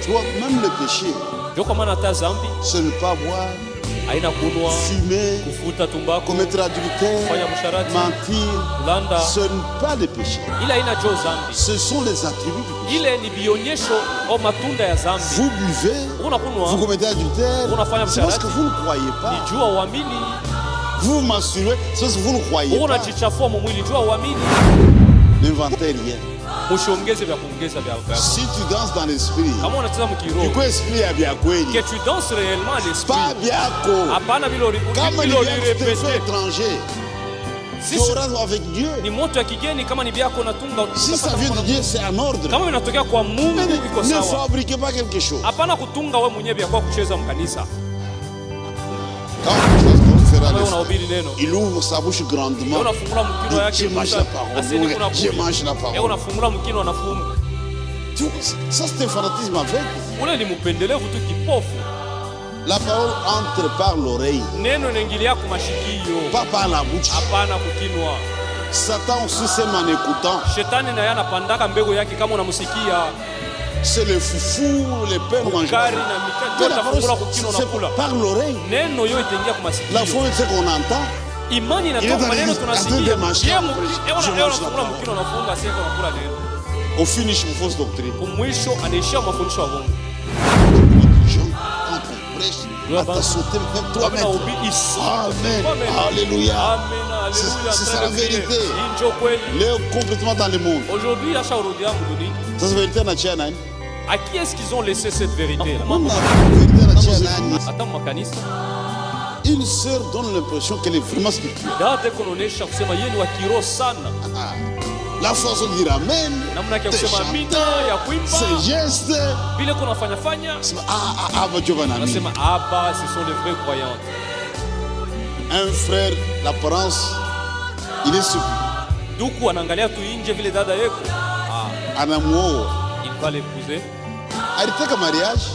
Tu vois, même le péché, ce n'est pas boire, fumer, commettre adultère, mentir, ce n'est pas le péché. Ce sont les attributs du péché. Vous buvez, vous commettez adultère, c'est parce que vous ne croyez pas. Vous masturbez, c'est parce que vous ne croyez pas. N'inventez rien. Si tu danses dans l'esprit, tu peux expliquer bien kweli. Que tu danses réellement à l'esprit. Pas bien quoi. Comme il vient de te faire étranger. Tu auras avec Dieu. Si ça vient de Dieu, c'est un ordre. Ne fabriquez pas quelque chose. Il ouvre sa bouche grandement. Je mange la parole. Je mange la parole. Ça, c'est un fanatisme avec. La parole entre par l'oreille, pas par la bouche. Satan aussi s'aime en écoutant. C'est le foufou, les pères mangent. C'est par l'oreille. La foi, c'est qu'on entend. Il est dans les machins. Au finish, une fausse doctrine. À ta sauter même toi-même. Amen. Alléluia. C'est la vérité. Il est complètement dans le monde. Aujourd'hui, Ça c'est la vérité na China. À qui est-ce qu'ils ont laissé cette vérité là? Une sœur donne l'impression qu'elle est vraiment spirituelle. La façon de dire amen, ses gestes. Ce sont les vrais croyants. Un frère, l'apparence, il est stupide. Il va l'épouser. Mariage.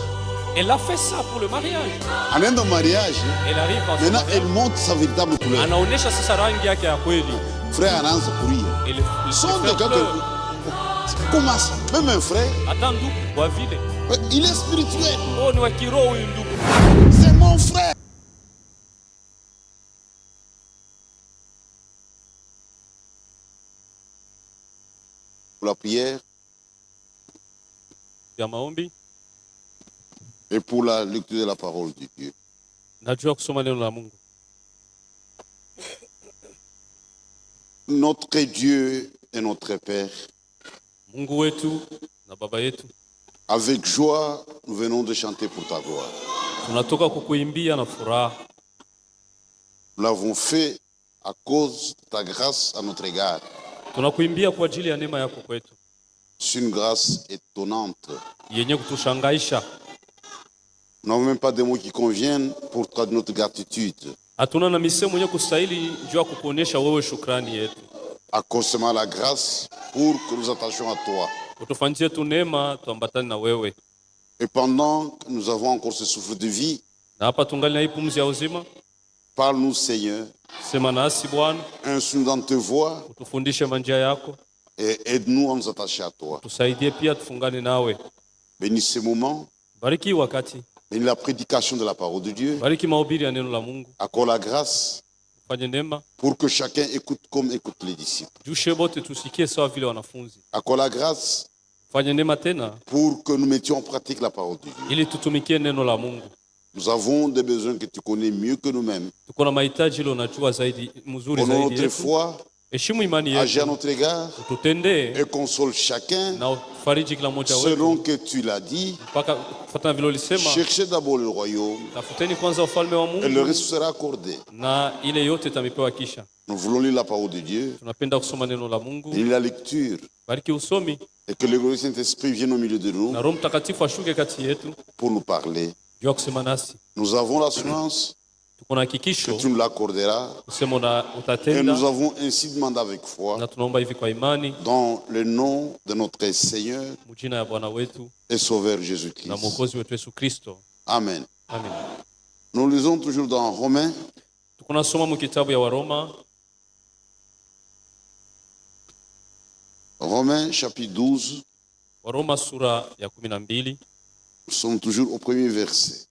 Elle a fait ça pour le mariage. Elle mariage. Elle arrive en maintenant, elle montre sa véritable couleur. Frère Ananza courir. Sont des gars que... Comment ça? Même un frère. Il est spirituel. C'est mon frère. Pour la prière. Et pour la lecture de la parole de Dieu. Notre Dieu et notre Père, avec joie, nous venons de chanter pour ta gloire. Nous l'avons fait à cause de ta grâce à notre égard. C'est une grâce étonnante. Nous n'avons même pas de mots qui conviennent pour traduire notre gratitude. Accorde-moi la grâce pour que nous attachions à toi. Et pendant que nous avons encore ce souffle de vie, parle-nous Seigneur, instruis-nous dans tes voies et aide-nous à nous attacher à toi. Bénis ce moment. Bénis la prédication de la parole de Dieu. Accorde la grâce pour que chacun écoute comme écoutent les disciples. Accorde la grâce pour que nous mettions en pratique la parole de Dieu. Nous avons des besoins que tu connais mieux que nous-mêmes. Pour notre foi, agis à notre égard et console chacun selon que tu l'as dit. Cherchez d'abord le royaume et le reste sera accordé. Nous voulons lire la parole de Dieu et lire la lecture et que le glorieux Saint-Esprit vienne au milieu de nous pour nous parler. Nous avons l'assurance que tu nous l'accorderas et nous avons ainsi demandé avec foi dans le nom de notre Seigneur et Sauveur Jésus-Christ. Amen. Nous lisons toujours dans Romains Romains chapitre 12 Nous sommes toujours au premier verset.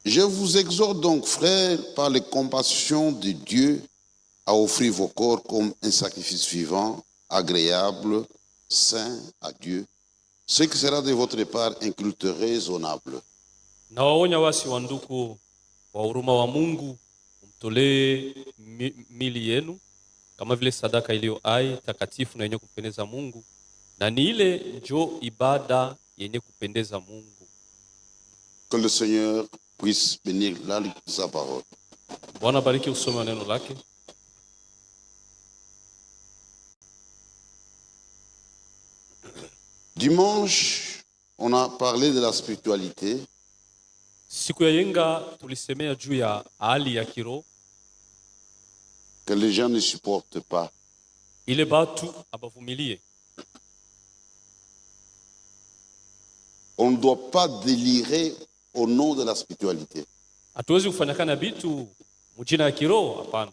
Je vous exhorte donc, frères, par les compassions de Dieu, à offrir vos corps comme un sacrifice vivant, agréable, saint à Dieu, ce qui sera de votre part un culte raisonnable. Nawaonya wasi wa ndugu wa huruma wa Mungu, mtolee mili yenu kama vile sadaka iliyo hai, takatifu na yenye kupendeza Mungu, na ni ile njo ibada yenye kupendeza Mungu. Que le Seigneur puisse bénir la lecture de sa parole. Bwana bariki usome wa neno lake. Dimanche, on a parlé de la spiritualité. Siku ya yenga tulisemea juu ya hali ya kiroho. Que les gens ne supportent pas. Ile batu abavumilie. On ne doit pas délirer au nom de la spiritualité. Hatuwezi kufanyakana bitu mjina ya kiroho, hapana.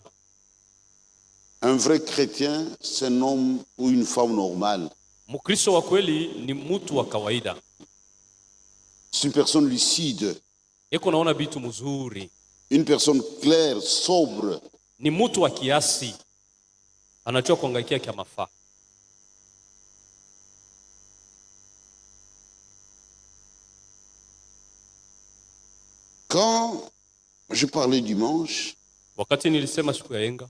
Un vrai chrétien, c'est un homme ou une femme normale. Mkristo wa kweli ni mtu wa kawaida. C'est une personne lucide. Eko naona bitu mzuri. Une personne claire, sobre. Ni mtu wa kiasi. Anajua kuangaikia kia mafaa. Quand je parlais dimanche, wakati nilisema siku ya yenga,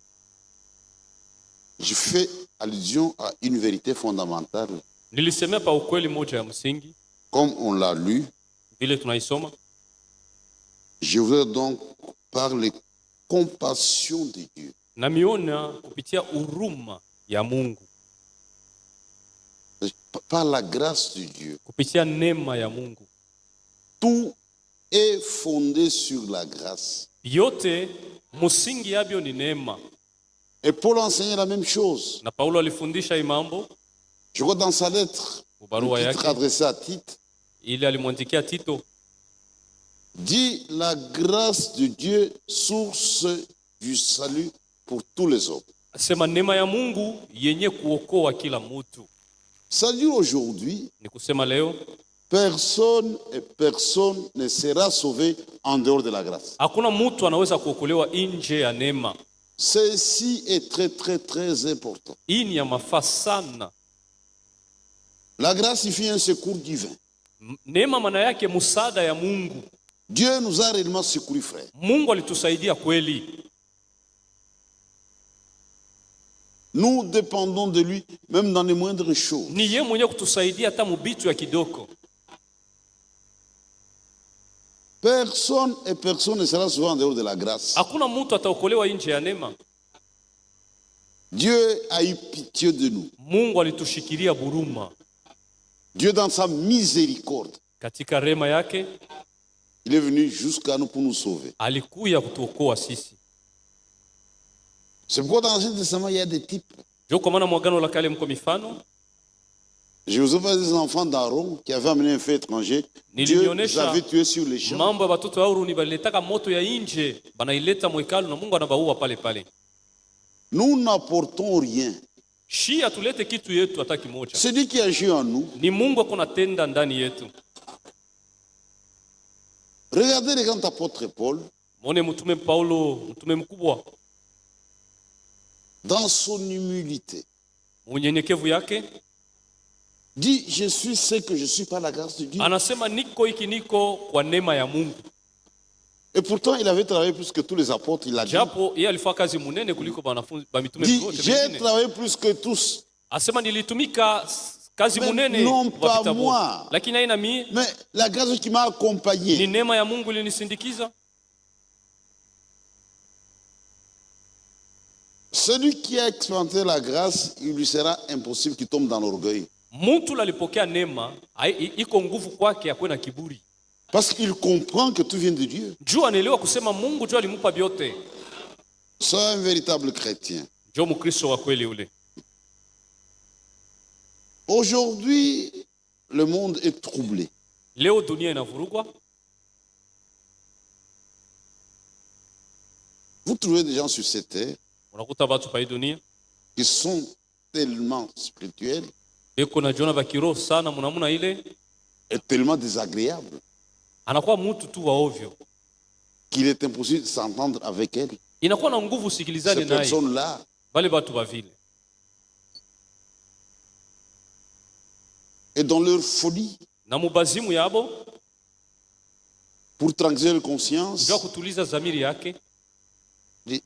je fais allusion à une vérité fondamentale. Nilisemea pa ukweli moja ya msingi. Comme on l'a lu, vile tunaisoma. Je voudrais donc parler compassion de Dieu. Na miona kupitia huruma ya Mungu. Par la grâce de Dieu. Kupitia neema ya Mungu. Tout est fondé sur la grâce. Yote musingi yabyo ni neema. Et Paul enseignait la même chose. Na Paulo alifundisha imambo. Je vois dans sa lettre, adressée à Tite, il alimwandikia Tito, dit la grâce de Dieu, source du salut pour tous les hommes. Sema neema ya Mungu yenye kuokoa kila mtu. C'est-à-dire aujourd'hui, ni kusema leo, personne ne sera sauvé en dehors de la grâce. Hakuna mtu anaweza kuokolewa nje ya neema. Ceci est très très très important. Hii ni ya mafaa sana. La grâce signifie un secours divin. Neema maana yake msaada ya Mungu. Dieu nous a réellement secouru, frère. Mungu alitusaidia kweli. Nous dépendons de lui même dans les moindres choses. Ni yeye mwenyewe kutusaidia hata mubitu ya kidogo. Personne ne sera sauvé en dehors de la grâce. Hakuna mtu ataokolewa nje ya neema. Dieu a eu pitié de nous. Mungu alitushikilia buruma. Dieu dans sa miséricorde, katika rema yake, il est venu jusqu'à nous pour nous sauver. Alikuya kutuokoa sisi. C'est pourquoi dans l'Ancien Testament il y a des types. Kwa maana mwagano la kale mko mifano. Je vous ai parlé des enfants d'Aaron qui avaient amené un feu étranger. Dieu les avait tués sur les champs. Mambo ya watoto wa Haruni baliletaka moto ya nje, banaileta mwekalu na Mungu anabaua pale pale. Nous n'apportons rien. Shia tulete kitu yetu hata kimoja. C'est Dieu qui agit en nous. Ni Mungu akonatenda ndani yetu. Regardez les grands apôtres Paul. Mone mtume Paulo, mtume mkubwa. Dans son humilité. Unyenyekevu yake. Dit, je suis ce que je suis par la grâce de Dieu. Anasema niko hiki niko kwa neema ya Mungu. Et pourtant, il avait travaillé plus que tous les apôtres, il a dit. Japo yeye alifanya kazi munene kuliko wanafunzi ba mitume wote wengine. J'ai travaillé plus que tous. Asema nilitumika kazi munene non pas moi. Lakini haina mimi. Mais la grâce qui m'a accompagné. Ni neema ya Mungu ilinisindikiza. Celui qui a expérimenté la grâce, il lui sera impossible qu'il tombe dans l'orgueil. Mtu alipokea neema, iko nguvu kwake akwe na kiburi. Parce qu'il comprend que tout vient de Dieu. Juu anaelewa kusema Mungu juu alimupa vyote. C'est un véritable chrétien. Juu mkristo wa kweli ule. Aujourd'hui, le monde est troublé. Leo dunia inavurugwa. Vous trouvez des gens sur cette terre. Unakuta watu pa dunia. qui sont tellement spirituels et tellement désagréables qu'il est impossible de s'entendre avec elles. Ces personnes-là, et dans leur folie, pour tranquilliser la conscience,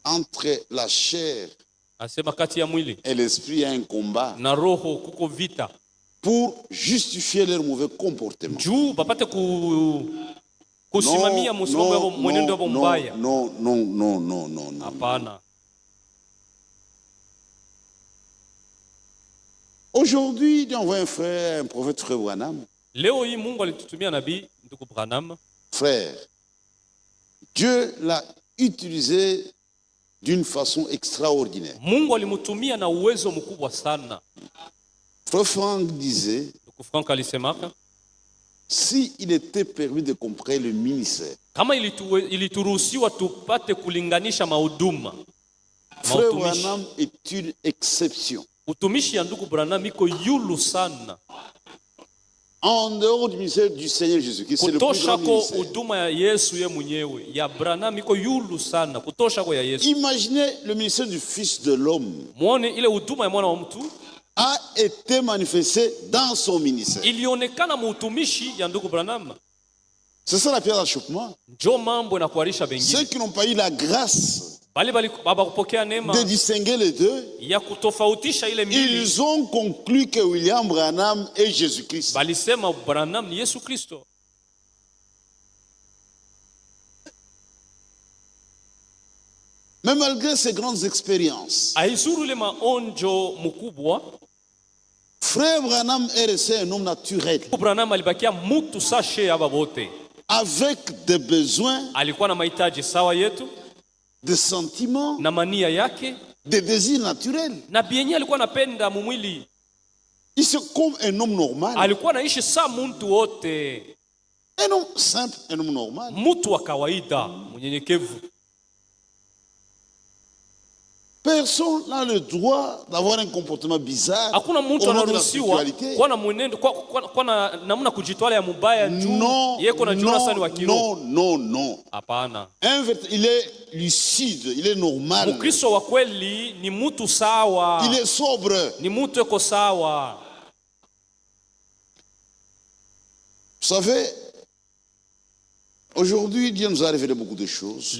entre la chair et l'esprit, il y a un combat pour justifier leur mauvais comportement. Non. Aujourd'hui, il envoie un prophète, frère Branham. Frère, Dieu l'a utilisé d'une façon extraordinaire. Frère Franck disait, si il était permis de comparer le ministère, Frère Branham est une exception. En dehors du ministère du Seigneur Jésus-Christ, c'est le plus grand ministère. Imaginez le ministère du Fils de l'homme a été manifesté dans son ministère. C'est ça la pierre d'achoppement. Ceux qui n'ont pas eu la grâce de distinguer les deux, ils ont conclu que William Branham est Jésus-Christ. Mais malgré ces grandes expériences, Frère Branham est resté un homme naturel, avec des besoins, des sentiments, des désirs naturels. Il se comme un homme normal, un homme simple, un homme normal. Personne n'a le droit d'avoir un comportement bizarre au nom de la spiritualité. Non. Il est lucide, il est normal. Il est sobre. Vous savez, aujourd'hui, Dieu nous a révélé beaucoup de choses.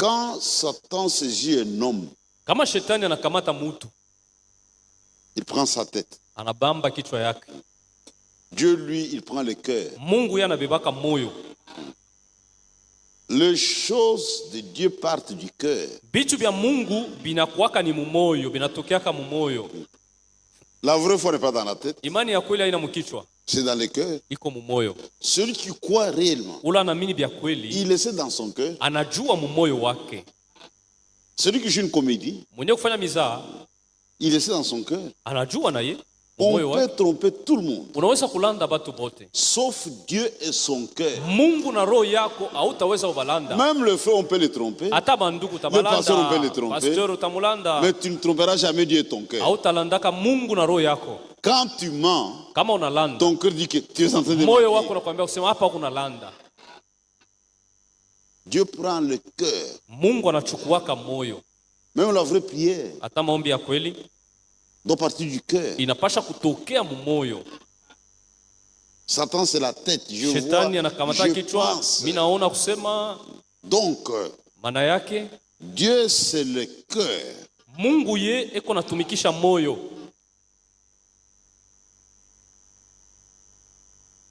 Quand Satan saisit un homme, il prend sa tête. Dieu, lui, il prend le cœur. Les choses de Dieu partent du cœur. La vraie foi n'est pas dans la tête. C'est dans le cœur. Celui qui croit réellement, il le sait dans son cœur. Celui qui joue une comédie, il le sait dans son cœur. On peut tromper tout le monde, sauf Dieu et son cœur. Même le frère, on peut le tromper. Le pasteur, on peut le tromper. Mais tu ne tromperas jamais Dieu et ton cœur. Quand tu mens, ton cœur dit que tu es en train de mentir. Dieu prend le cœur. Même la vraie prière doit partir du cœur. Satan, c'est la tête. Je pense. Donc, Dieu, c'est le cœur.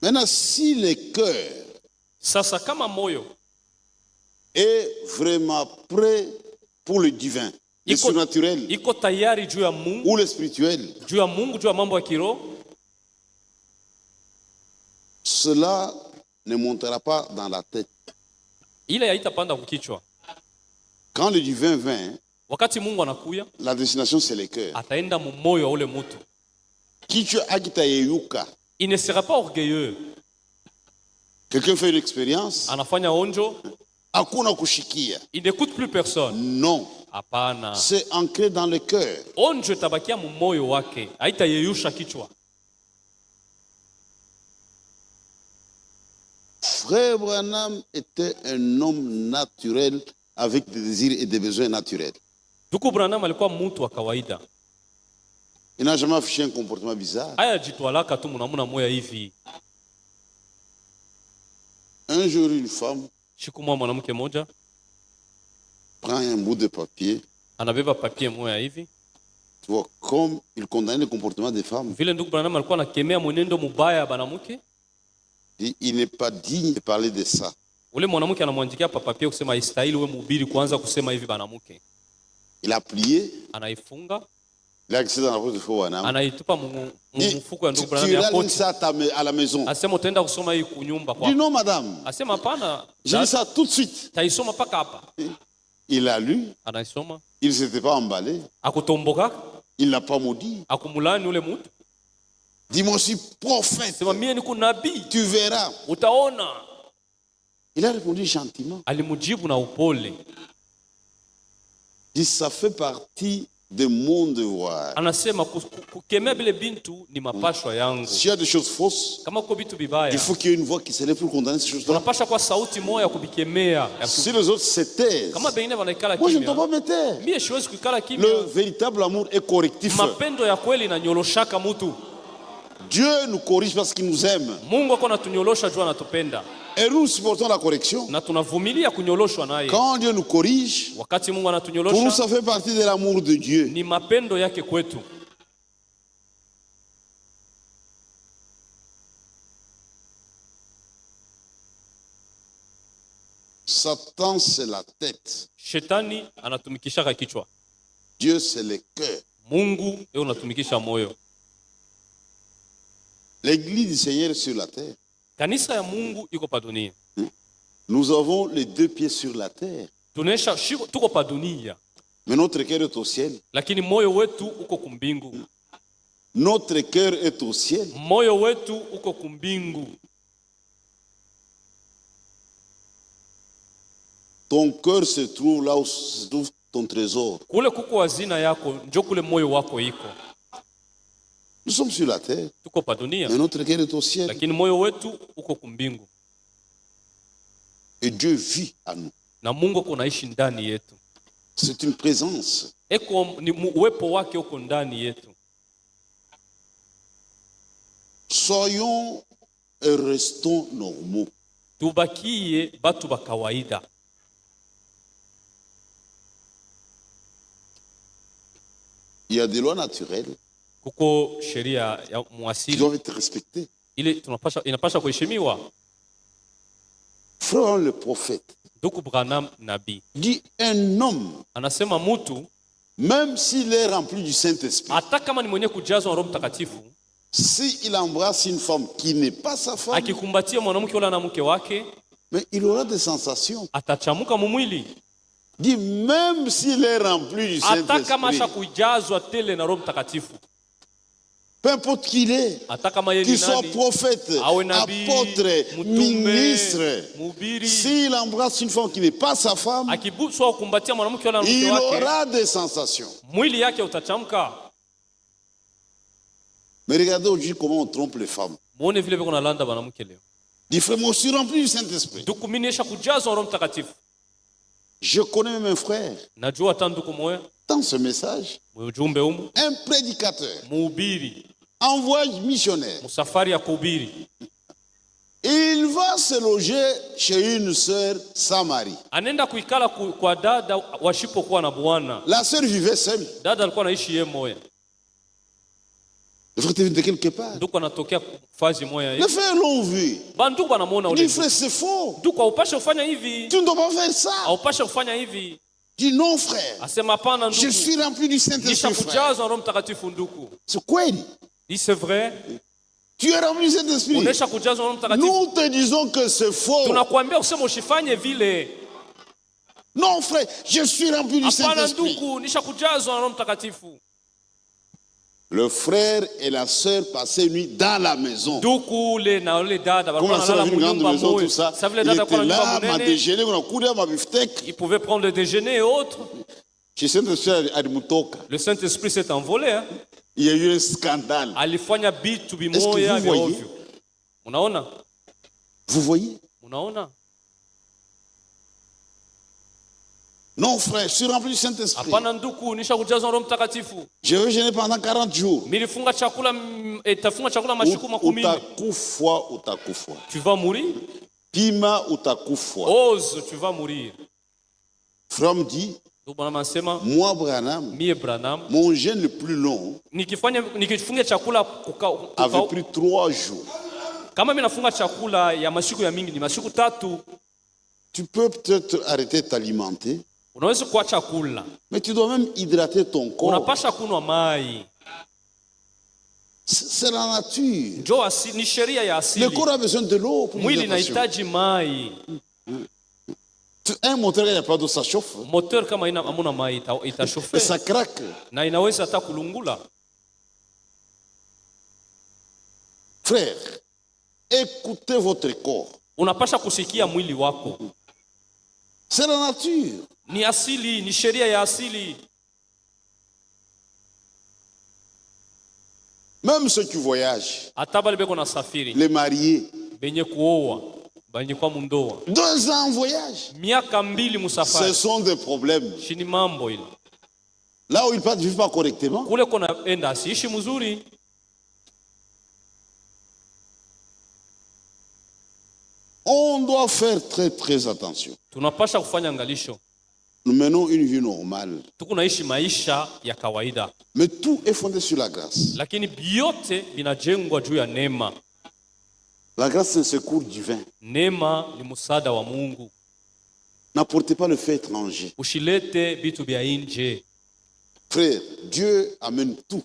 Maintenant, si le cœur est vraiment prêt pour le divin, le surnaturel ou le spirituel, cela ne montera pas dans la tête. Quand le divin vient, la destination c'est le cœur. Il ne sera pas orgueilleux. Quelqu'un fait une expérience, Il n'écoute plus personne. non. Hapana. C'est ancré dans le cœur. Onjo tabakia mu moyo wake. Haitayeyusha kichwa. Frère Branham était un homme naturel avec des désirs et des besoins naturels. Ndugu Branham alikuwa mtu wa kawaida. Il n'a jamais affiché un comportement bizarre. Aya jitwalaka tu munamuna moya hivi. Un jour, une femme siku moja mwanamke moja prend un bout de papier. Anabeba papier moya hivi. Tu vois, comme il condamne le comportement des femmes. Vile ndugu Branham alikuwa anakemea mwenendo mubaya banamuke. Il n'est pas digne de parler de ça. Ule mwanamke anamwandikia pa papier kusema istahili wewe mhubiri kuanza kusema hivi banamuke. Il a plié. Anaifunga. Il a glissé dans la poche de Frère Branham. Anaitupa mfuko ya ndugu Branham ya koti. Tu ça à la maison. Asema utaenda kusoma hii kunyumba kwa. Dis non madame. Asema hapana. Je lis ça tout de suite. Taisoma paka hapa. Il a lu. Anaisoma. Il ne s'était pas emballé. Akutomboka. Il n'a pas maudit. Akumulani ule mtu. Dis-moi, je suis prophète. Sema mie niko nabii. Tu verras. Utaona. Il a répondu gentiment. Alimujibu na upole. Dit ça fait partie de mon devoir. Anasema kukemea bile bintu ni mapashwa yangu. S'il y a des choses fausses, kama uko bitu bibaya, il faut qu'il y ait une voix qui s'élève pour condamner ces choses-là. Unapasha kwa sauti moja kubikemea. Si les autres se taisent, kama bengine wanaikala kimya, moi je ne dois pas me taire. Mie siwezi kuikala kimya. Le véritable amour est correctif. Mapendo ya kweli inanyoloshaka mtu. Dieu nous corrige parce qu'il nous aime. Mungu ako anatunyolosha juu anatupenda. Et nous supportons la correction. Na tunavumilia kunyoloshwa naye. Quand Dieu nous corrige, wakati Mungu anatunyolosha, pour nous ça fait partie de l'amour de Dieu. Ni mapendo yake kwetu. Satan c'est la tête. Shetani anatumikisha kichwa. Dieu c'est le cœur. Mungu yeye anatumikisha moyo. L'église du Seigneur est sur la terre. Kanisa ya Mungu iko pa dunia. Nous avons les deux pieds sur la terre. Tunesha tuko pa dunia. Mais notre cœur est au ciel. Lakini moyo wetu uko kumbingu. Notre cœur est au ciel. Moyo wetu uko kumbingu. Ton cœur se trouve là où se trouve ton trésor. Kule kuko hazina yako, njo kule moyo wako iko. Nous sommes sur la terre. Tuko pa dunia. Mais notre cœur est au ciel. Lakini moyo wetu uko kumbingu. Et Dieu vit à nous. Na Mungu kunaishi ndani yetu. C'est une présence. Eko ni uwepo wake uko ndani yetu. Soyons et restons normaux. Tubakie batu ba kawaida. Il y a des lois naturelles kuko sheria ya muasili qui doivent être respectées. Ile inapasha kuheshimiwa. Frère le prophète Ndugu Branham nabii dit un homme, anasema mtu même s'il est rempli du Saint-Esprit, hata kama ni mwenye kujazwa Roho Mtakatifu, si il embrasse une femme qui n'est pas sa femme, akikumbatia mwanamke wala na mke wake, mais il aura des sensations. Atachamuka mumwili. Dit même s'il est rempli du Saint-Esprit, hata kama ashakujazwa tele na Roho Mtakatifu, peu importe qui il est, qu'il soit prophète, apôtre, ministre, s'il embrasse une femme qui n'est pas sa femme, il aura des sensations. Mais regardez aujourd'hui comment on trompe les femmes. Dit frère, moi je suis rempli du Saint-Esprit. Je connais même un frère. Dans ce message, un prédicateur, un voyage missionnaire, il va se loger chez une sœur sans mari. La sœur vivait seule. Le frère était de quelque part. Les frères l'ont vu. Il dit frère, c'est faux. Tu ne dois pas faire ça. Dis non frère, je suis rempli du Saint-Esprit frère. C'est quoi il dit? C'est vrai. Tu es rempli du Saint-Esprit. Nous te disons que c'est faux. Non frère, je suis rempli du Saint-Esprit. Le frère et la sœur passaient une nuit dans la maison. Comme la sœur avait une grande maison, tout ça. Il était là, m'a déjeuné, on a couru à ma beefsteak. Il pouvait prendre le déjeuner et autres. Le Saint-Esprit s'est envolé. Hein? Il y a eu un scandale. Alifanya bitu bimoya vya ovyo. Unaona? Vous voyez? Unaona? Non frère, je suis rempli du Saint-Esprit. Hapana nduku, nishakujazwa Roho Mtakatifu. Je vais jeûner pendant 40 jours. Nilifunga chakula mashiku makumi. Utakufa. Tu vas mourir? Pima utakufa. Ose, tu vas mourir. Frère me dit, moi Branham, mon jeûne le plus long avait pris 3 jours. Kama mimi nafunga chakula ya mashiku ya mingi ni mashiku 3. Tu peux peut-être arrêter de t'alimenter. Unaweza kuacha kula. Mais tu dois même hydrater ton corps. Unapasha kunwa mai. C'est la nature. Ndio asili, ni sheria ya asili. Le corps a besoin de l'eau pour mwili inahitaji mai. Un moteur il n'y a pas d'eau, ça chauffe. Moteur kama hamuna mai itashofe. Et ça craque. Na inaweza hata kulungula. Frère, écoutez votre corps. Unapasha kusikia mwili wako. C'est la nature. Ni asili, ni sheria ya asili. Même ceux qui voyagent, les mariés, 2 ans en voyage, ce sont des problèmes. Là où ils ne vivent pas correctement, on doit faire très très attention. Nous menons une vie normale. Mais tout est fondé sur la grâce. La grâce c'est un secours divin. N'apportez pas le fait étranger. Frère, Dieu amène tout.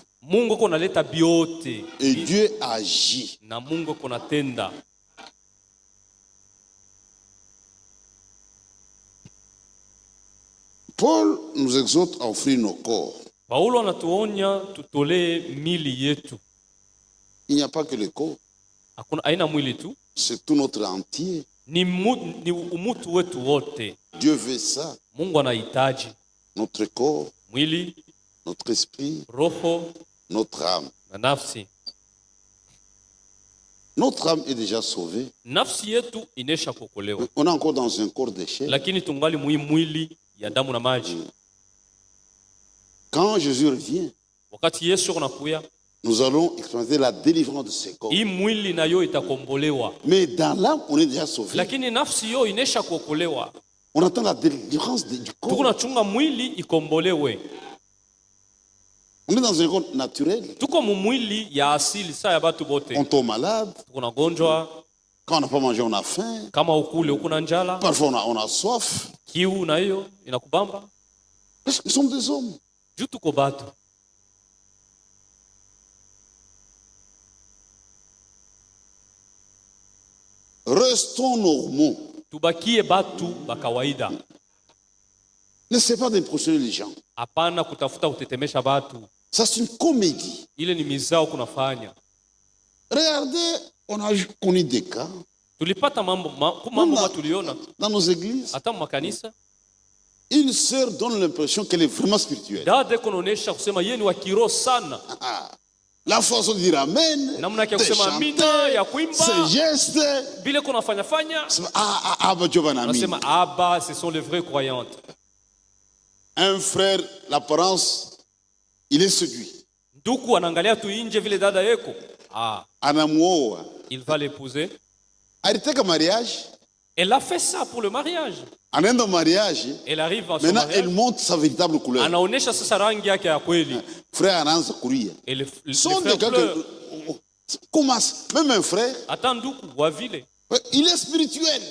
Et Dieu agit. Paul nous exhorte à offrir nos corps. Il n'y a pas que le corps. C'est tout notre entier. Dieu veut ça. Notre corps, notre esprit, notre âme. Notre âme est déjà sauvée. On est encore dans un corps de chair. Quand Jésus revient, nous allons expérimenter la délivrance de ce corps. Mais dans l'âme, on est déjà sauvé. On attend la délivrance du corps. On est dans un corps naturel. On tombe malade. Quand on n'a pas mangé, on a faim. Parfois, on a soif. Nous sommes des hommes. Restons normaux. N'essaie pas d'impressionner les gens. Ça, c'est une comédie. Regardez, on a connu des cas. Dans nos églises, une sœur donne l'impression qu'elle est vraiment spirituelle. La façon de dire amen, de chanter, ces gestes. Ce sont les vraies croyantes. Un frère, l'apparence, il est séduit. Il va l'épouser. Mariage. Elle a fait ça pour le mariage. Mariage. Elle arrive à son maintenant, mariage. Elle montre sa véritable couleur. Frère anaanza kulia. Sont des gars que commence. Même un frère. Il est spirituel.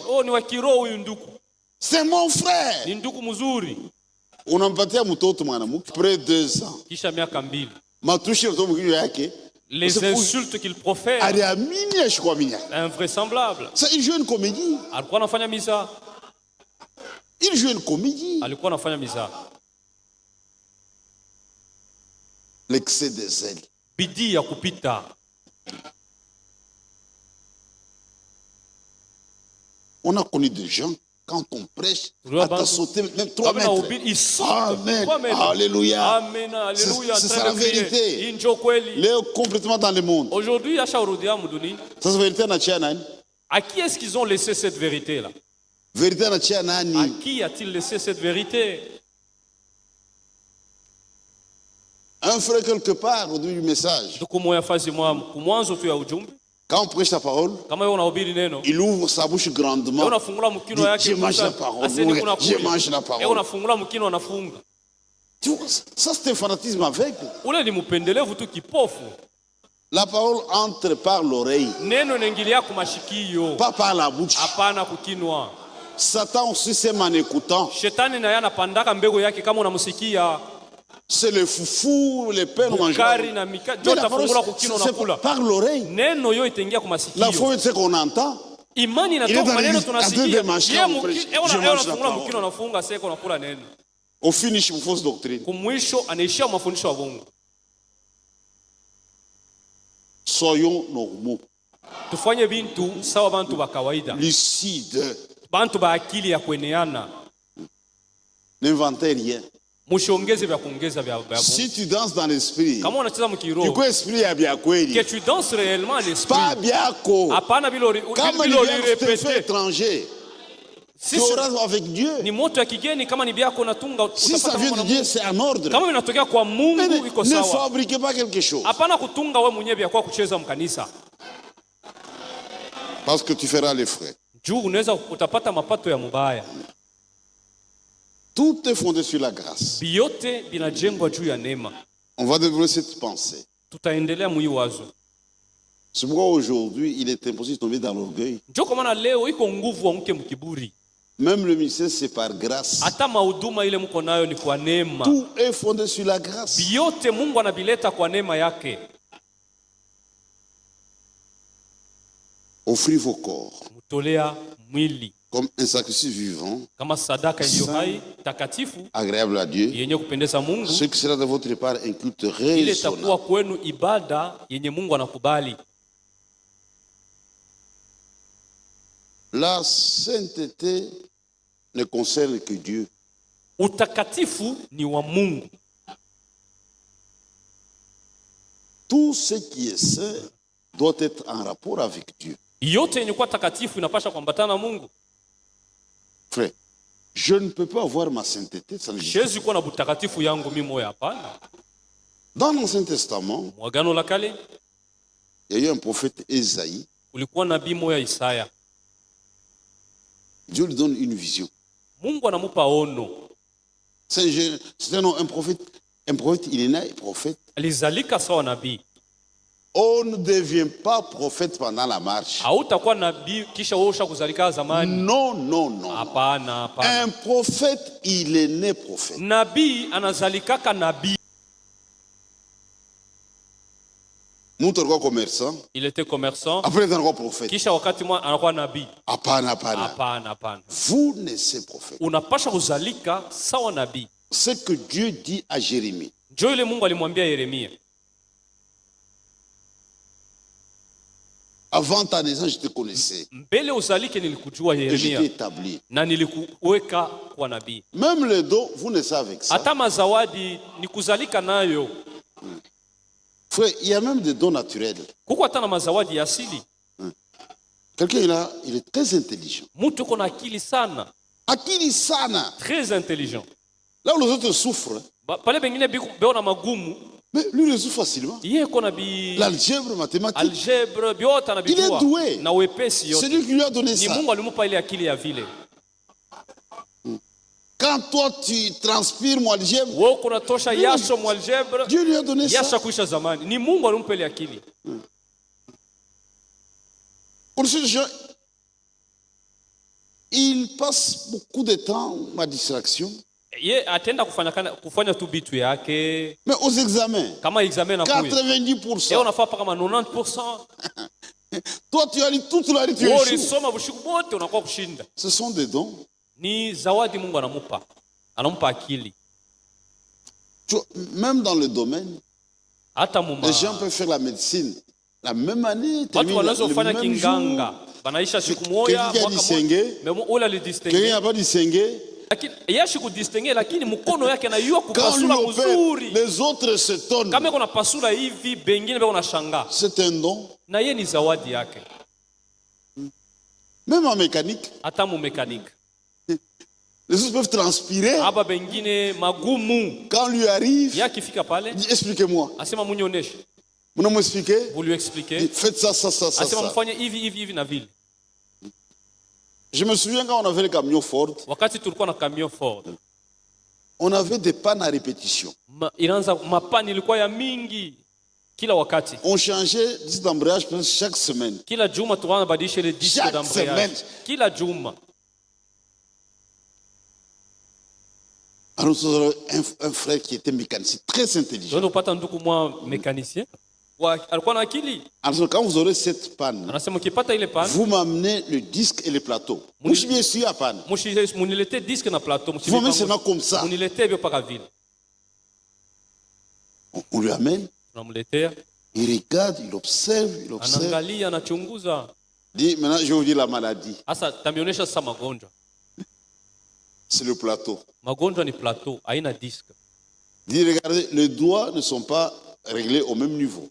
C'est mon frère. Unampatia mtoto mwanamke près de 2 ans. Matushi mtoto mwingine yake. Les insultes qu'il profère. Invraisemblable. Il joue une comédie. Il joue une comédie. L'excès de zèle. Bidii ya kupita. On a connu des gens. quand on prêche, à sauter même 3 mètres. Amen. Alléluia. Amen. Alléluia. C'est ça la vérité. Il est complètement dans le monde. Aujourd'hui, ça c'est la vérité na Tchana. À qui est-ce qu'ils ont laissé cette vérité-là? Vérité na Tchana. À qui a-t-il laissé cette vérité? Un frère quelque part au début du message. Quand on prêche la parole, il ouvre sa bouche grandement. Je mange la parole. Je mange la parole. Ça c'est un fanatisme avec. La parole entre par l'oreille. Pas par la bouche. Satan aussi s'aime en écoutant. C'est le foufou, les pains mangés. C'est par l'oreille. La foi, c'est qu'on entend. Il est dans les au finish, une fausse doctrine. Soyons normaux. Lucides. N'inventez rien. Si tu danses dans l'esprit, que tu danses réellement l'esprit, pas bien comme il te fait étranger, tu auras avec Dieu. Si ça vient de Dieu, c'est en ordre. Ne fabriquez pas quelque chose. Parce que tu feras les frais. Tout est fondé sur la grâce. On va développer cette pensée. C'est pourquoi aujourd'hui, il est impossible de tomber dans l'orgueil. Même le ministère, c'est par grâce. Tout est fondé sur la grâce. Offrez vos corps comme un sacrifice vivant, agréable à Dieu, ce qui sera de votre part un culte raisonnable. La sainteté ne concerne que Dieu. Tout ce qui est saint doit être en rapport avec Dieu. Frère, je ne peux pas avoir ma sainteté sans Jésus. Dans l'Ancien Testament, il y a eu un prophète Ésaïe. Dieu lui donne une vision. C'est un prophète, il est né prophète. On ne devient pas prophète pendant la marche. Non, non, non. Un prophète, il est né prophète. Commerçant. Il était commerçant. Après, il est prophète. Vous naissez prophète. Ce que Dieu dit à Jérémie. Avant ta naissance, je te connaissais. Et je t'ai établi. Même les dons, vous naissez avec ça. Frère, il y a même des dons naturels. Quelqu'un, il est très intelligent. Akili sana. Très intelligent. Là où les autres souffrent. Mais lui, il souffre facilement. L'algèbre, mathématique. Il est doué. C'est lui qui lui a donné ça. Quand toi, tu transpires mon algèbre, Dieu lui a donné ça. Il passe beaucoup de temps à distraction. Mais aux examens, 90%. Toi, tu as lu toute la lit, tu échoues. Ce sont des dons. Même dans le domaine, les gens peuvent faire la médecine la même année, le même jour, banaisha siku moja mwaka moja. Mais ule alidistingue. Quelqu'un n'a pas distingué. Lakini yashi kudistingue, lakini mkono yake anayua kupasula mzuri. Les autres s'étonnent. Kama kuna pasula hivi bengine bako na shanga. C'est un don. Na yeye ni zawadi yake. Même en mécanique. Hata mu mécanique. Les autres peuvent transpirer. Aba bengine magumu. Quand lui arrive. Yaki fika pale. Expliquez-moi. Asema munioneshe. Vous nous expliquez? Vous lui expliquez. Faites ça, ça, ça, ça. Asema mfanye hivi na vile. Je me souviens quand on avait le camion Ford. Wakati tulikuwa na camion Ford. On avait des pannes à répétition. Inaanza mapani ilikuwa ya mingi kila wakati. On changeait le disque d'embrayage chaque semaine. Kila juma tulikuwa badilisha le disque d'embrayage. Kila juma. Alors nous avons un frère qui était mécanicien, très intelligent. Nous avons ndugu mwa mécanicien. Alikuwa na akili. Alors quand vous aurez cette panne, anasema ukipata ile panne, vous m'amenez le disque et le plateau. Mushi bien sûr à panne. Munilete disque na plateau. Vous m'amenez seulement comme ça. Munilete bio paka vile. On lui amène. Tunamletea. Il regarde, il observe, Anaangalia, anachunguza. Dit maintenant je vais vous dire la maladie. Asa tamionesha sasa magonjwa. C'est le plateau. Magonjwa ni plateau, haina disque. Dit regardez, les doigts ne sont pas réglés au même niveau.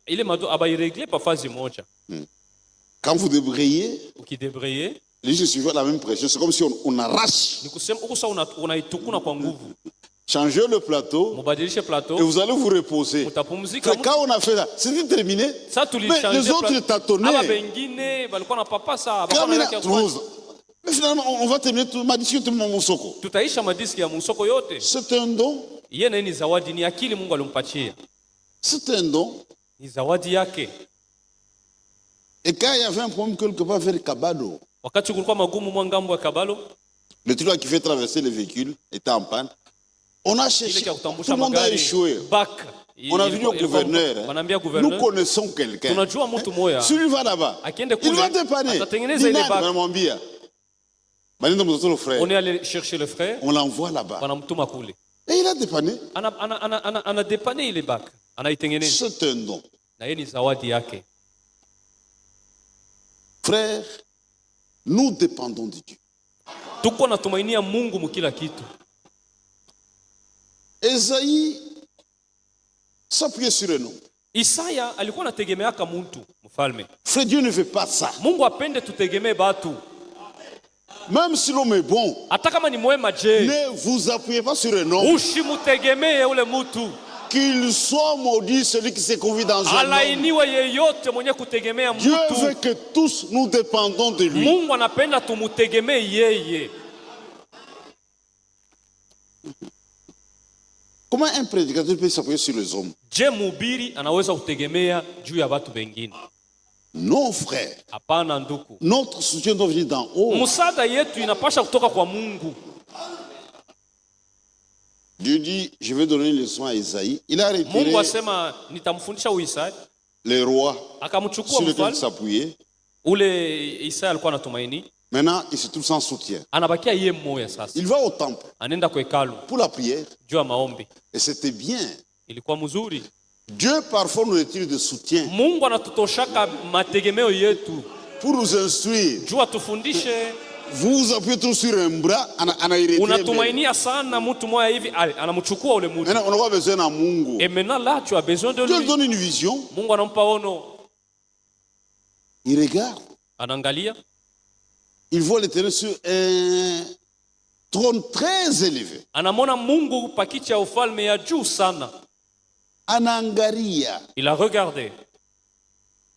Ile mado abairégler pa phase moja. Quand vous débrayez, ukidebrayer, les gens suivent la même pression, c'est comme si on arrache. Ni kusema uko sawa unaitukuna kwa nguvu. Changez le plateau. Mubadilishe plateau. Et vous allez vous reposer. Quand on a fait ça, c'était terminé. Mais les autres tâtonnaient. Aba bengine balikuwa na papasa, mais finalement, on va terminer tout ma disque tout mon soko. Tutaisha madiski ya musoko yote. C'est un don. Yeye ni zawadi, ni akili Mungu alimpatia. C'est un don. Ni zawadi yake. Et quand il y avait un problème quelque part vers Kabalo, wakati kulikuwa magumu mwangambo ya Kabalo, le truc qui fait traverser les véhicules était en panne. On a cherché, tout le monde a échoué. On a vu au gouverneur. Nous connaissons quelqu'un. Celui va là-bas. Il va dépanner. On est allé chercher le frère. On l'envoie là-bas. Et il a dépanné. Ana dépanné ile bac. C'est un don. Na yeye ni zawadi yake. Frère, nous dépendons de Dieu. Tuko natumainia Mungu mkila kitu. Esaïe s'appuyait sur un homme. Isaya alikuwa anategemeaka mtu mfalme. Frère, Dieu ne veut pas ça. Mungu apende tutegemee batu. Même si l'homme est bon, hata kama ni mwema je, ne vous appuyez pas sur un homme. Usimutegemee ule mtu. Qu'il soit maudit celui qui se confie dans un homme. Alainiwe yeyote mwenye kutegemea mtu. Dieu veut que tous nous dépendons de lui. Mungu anapenda tumutegemee yeye. Comment un prédicateur peut s'appuyer sur les hommes? Je mhubiri anaweza kutegemea juu ya watu wengine? Non, frère. Hapana ndugu. Notre soutien doit venir d'en haut. Msaada yetu inapasha kutoka kwa Mungu. Dieu dit, je vais donner une leçon à Isaïe. Il a retiré Mungu asema nitamfundisha Isaya. Les rois akamchukua sur lesquels il s'appuyait. Ule Isaya alikuwa anatumaini. Maintenant, il se trouve sans soutien. Anabakia yeye mmoja sasa. Il va au temple. Anaenda kwa hekalu pour la prière. Juu ya maombi. Et c'était bien. Ilikuwa mzuri. Dieu parfois nous retire de soutien. Mungu anatutoshaka mategemeo yetu. Pour nous instruire. Juu atufundishe. Vous appuyez tout sur un bras, unatumainia sana mtu moja hivi anamchukua ule mtu. Maintenant on a besoin de Mungu. Et maintenant là tu as besoin de lui. Dieu donne une vision. Mungu anampa ono. Il regarde. Anaangalia. Il voit l'Éternel sur un trône très élevé. Anamona Mungu pakiti ya ufalme ya juu sana. Anaangalia. Il a regardé.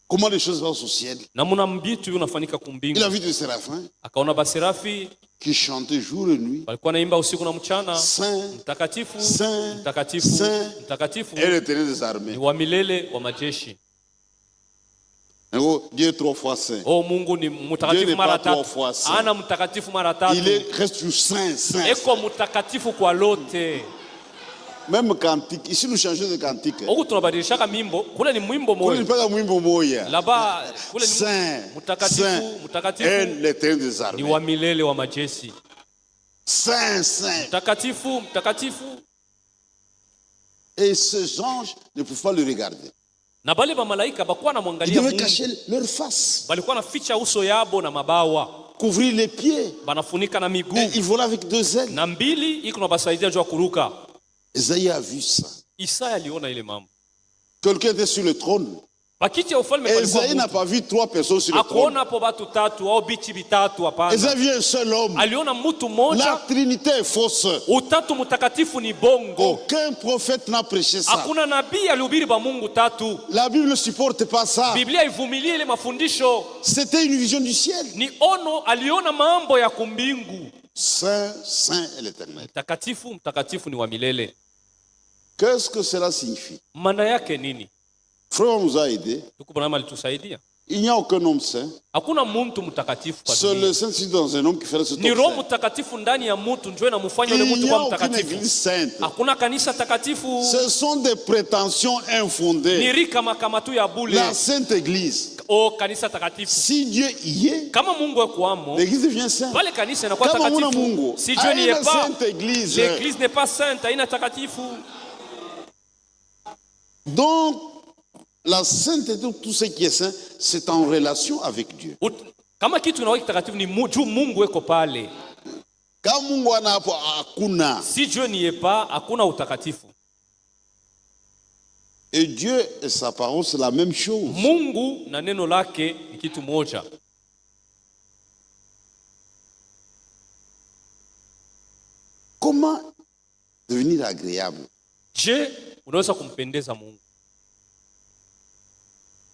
Comment les choses passent au ciel. Namuna mbitu unafanyika kumbingu. Il a vu des séraphins. Akaona baserafi qui chantaient jour et nuit. Walikuwa naimba usiku na mchana. Saint, mtakatifu, Saint, mtakatifu, Saint, mtakatifu. Et l'Éternel des armées. Ni wa milele wa majeshi. Dieu est 3 fois saint. Oh Mungu ni mtakatifu mara 3 tatu. Ana mtakatifu mara 3 tatu. Il reste saint, saint. Eko mtakatifu kwa lote. Même cantique, ici nous changeons de cantique. Huko tunabadilishaka mimbo, kule ni mwimbo moja. Kule ni paka mwimbo moja. Là-bas kule ni saint, mtakatifu, mtakatifu. Et l'Éternel des armées. Ni wa milele wa majeshi. Saint, saint. Mtakatifu, mtakatifu. Et ces anges ne peuvent pas le regarder. Na bale ba malaika bakuwa na mwangalia Mungu. Ils devaient cacher leur face. Balikuwa naficha uso yabo na mabawa. Couvrir les pieds. Banafunika na miguu. Et ils volaient avec 2 ailes. Na mbili iko na basaidia jua kuruka. Isaïe a vu ça. Isaya aliona ile mambo. Quelqu'un était sur le trône. Isaïe n'a pas vu 3 personnes sur le trône. Isaïe a vu un seul homme. La Trinité est fausse. Aucun prophète n'a prêché ça. La Bible ne supporte pas ça. C'était une vision du ciel. Saint, Saint est l'Éternel. Qu'est-ce que cela signifie? Frère nous a aidés. Il n'y a aucun homme saint. C'est le Saint-Esprit dans un homme qui fait ce truc. Il n'y a aucune église sainte. Ce sont des prétentions infondées. La sainte église. Si Dieu y est, l'église devient sainte. Si Dieu n'y est pas, l'église n'est pas sainte. Donc, la sainteté de tout ce qui est saint, c'est en relation avec Dieu. Si Dieu n'y est pas, hakuna utakatifu. Et Dieu et sa parole, c'est la même chose. Mungu na neno lake ni kitu moja. Comment devenir agréable? Je, unaweza kumpendeza Mungu.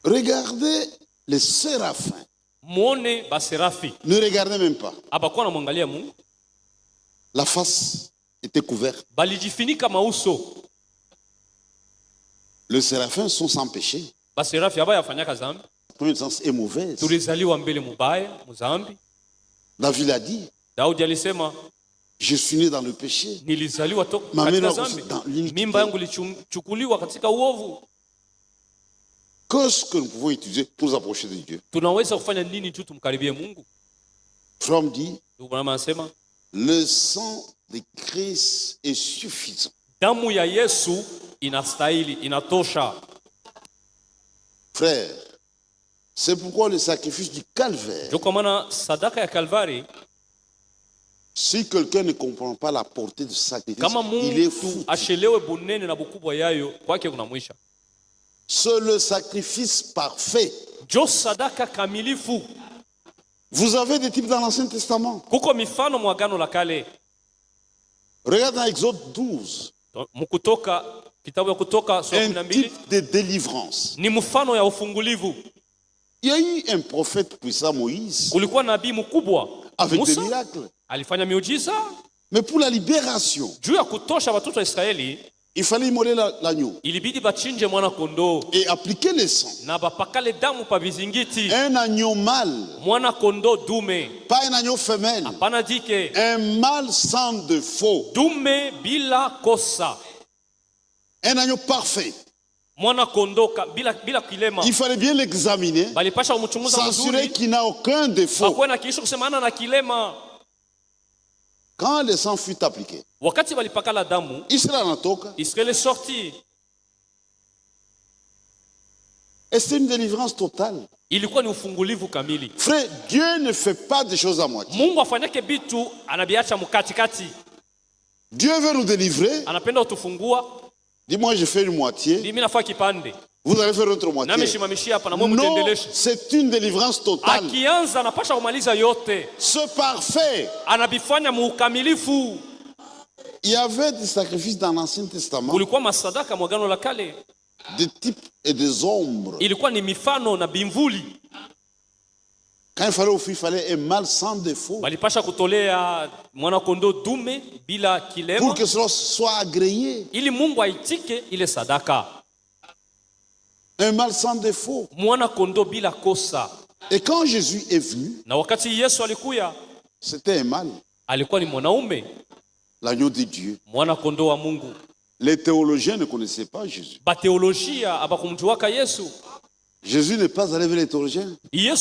Regardez les séraphins. Muone baserafi. Ne regardez même pas. Abakuwa na mwangalia Mungu. La face était couverte. Balijifunika mauso. Les séraphins sont sans péché. Baserafi abaya fanyaka zambi. La première sens est mauvaise. Tulizaliwa mbele mubaya, muzambi. David a dit. Daudi alisema, je suis né dans le péché. Nilizaliwa katika zambi. Mimba yangu ilichukuliwa katika uovu. Qu'est-ce que nous pouvons utiliser pour nous approcher de Dieu? From dit, le sang de Christ est suffisant. Frère, c'est pourquoi le sacrifice du calvaire, si quelqu'un ne comprend pas la portée du sacrifice, il est fou. C'est le sacrifice parfait. Vous avez des types dans l'Ancien Testament. Regarde dans Exode 12. Un type de délivrance. Il y a eu un prophète puissant, Moïse, avec des miracles. Mais pour la libération, il fallait immoler l'agneau et appliquer le sang. Un agneau mâle, pas un agneau femelle, un mâle sans défaut, un agneau parfait. Il fallait bien l'examiner, s'assurer qu'il n'a aucun défaut. Quand le sang fut appliqué, Israël est sorti. Et c'est une délivrance totale. Frère, Dieu ne fait pas des choses à moitié. Dieu veut nous délivrer. Dis-moi, je fais une moitié. Vous allez faire autre moitié. Non, c'est une délivrance totale. Ce parfait. Il y avait des sacrifices dans l'Ancien Testament. Des types et des ombres. Quand il fallait offrir, il fallait un mâle sans défaut. Pour que cela soit agréé. Un mâle sans défaut. Et quand Jésus est venu, c'était un mâle. L'agneau de Dieu. Les théologiens ne connaissaient pas Jésus. Jésus n'est pas allé vers les théologiens. Jésus